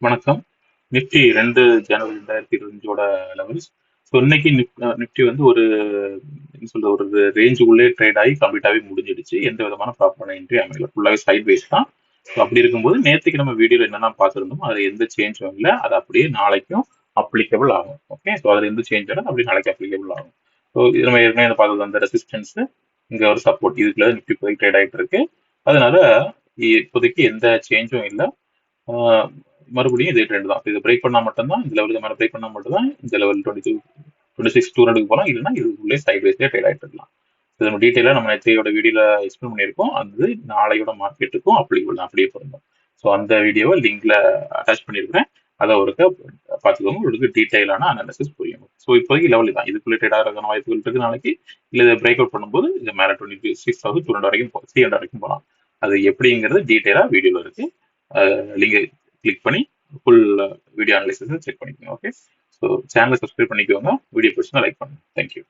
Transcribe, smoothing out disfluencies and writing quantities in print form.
வணக்கம். நிஃப்டி 2 ஜனவரி 2025ஓட levels. So இன்னைக்கு Nifty வந்து ஒரு என்ன சொல்றது ஒரு ரேஞ்சுக்குள்ளே ட்ரேட் ஆகி கம்ப்ளீட்டாகவே முடிஞ்சிடுச்சு. எந்த விதமான ப்ராப்பரான என்ட்ரி அமையல. ஃபுல்லாகவே சைட் வைஸ் தான். ஸோ அப்படி இருக்கும்போது நேற்றுக்கு நம்ம வீடியோவில் என்னென்ன பார்த்துருந்தோமோ அதில் எந்த சேஞ்சும் இல்லை. அது அப்படியே நாளைக்கும் அப்ளிகபிள் ஆகும். ஓகே, ஸோ அதில் எந்த சேஞ்ச் இல்லை, அப்படியே நாளைக்கு அப்ளிகபிள் ஆகும். ஸோ இது நம்ம ஏற்கனவே பார்த்தது அந்த ரெசிஸ்டன்ஸ், இங்கே ஒரு சப்போர்ட், இதுக்குள்ள நிஃப்டி போய் ட்ரேட் ஆகிட்டு இருக்கு. அதனால இப்போதைக்கு எந்த சேஞ்சும் இல்லை. மறுபடியும் இதே ட்ரெண்ட் தான். இது பிரேக் பண்ணா மட்டும்தான், இந்த லெவலுக்கு மேலே பிரேக் பண்ணா மட்டும் தான் இந்த லெவல் 26 200 போகலாம். இல்லைன்னா இதுக்குள்ளே சைட் வைஸ்லேயே ட்ரேட் ஆகிட்டு இருக்கலாம். இது நம்ம டீட்டெயிலாக நம்ம நேற்றையோட வீடியோல எக்ஸ்பிளைன் பண்ணியிருக்கோம். அது நாளையோட மார்க்கெட்டுக்கும் அப்ளிகபிள் தான், அப்படியே பொருந்தும். ஸோ அந்த வீடியோவை லிங்க்ல அட்டாச் பண்ணியிருக்கிறேன். அதை ஒருக்க பார்த்துக்கோங்க. உங்களுக்கு டீட்டெயிலான அனாலிசிஸ் புரியும். ஸோ இப்போதைக்கு லெவல் தான், இதுக்குள்ளே ட்ரேட் ஆகிறதுக்கான வாய்ப்புகள் இருக்கு நாளைக்கு. இல்லை இதை பிரேக் அவுட் பண்ணும்போது இது மேலே 26,200 வரைக்கும் 300 வரைக்கும் போகலாம். அது எப்படிங்கிறது டீட்டெயிலாக வீடியோவில் இருக்கு. லிங்க் கிளிக் பண்ணி ஃபுல் வீடியோ அனாலிசிஸ் செக் பண்ணிக்கோங்க. ஓகே, ஸோ சேனலை சப்ஸ்கிரைப் பண்ணிக்கோங்க. வீடியோ பிடிச்சிருந்தா லைக் பண்ணுங்க. தேங்க்யூ.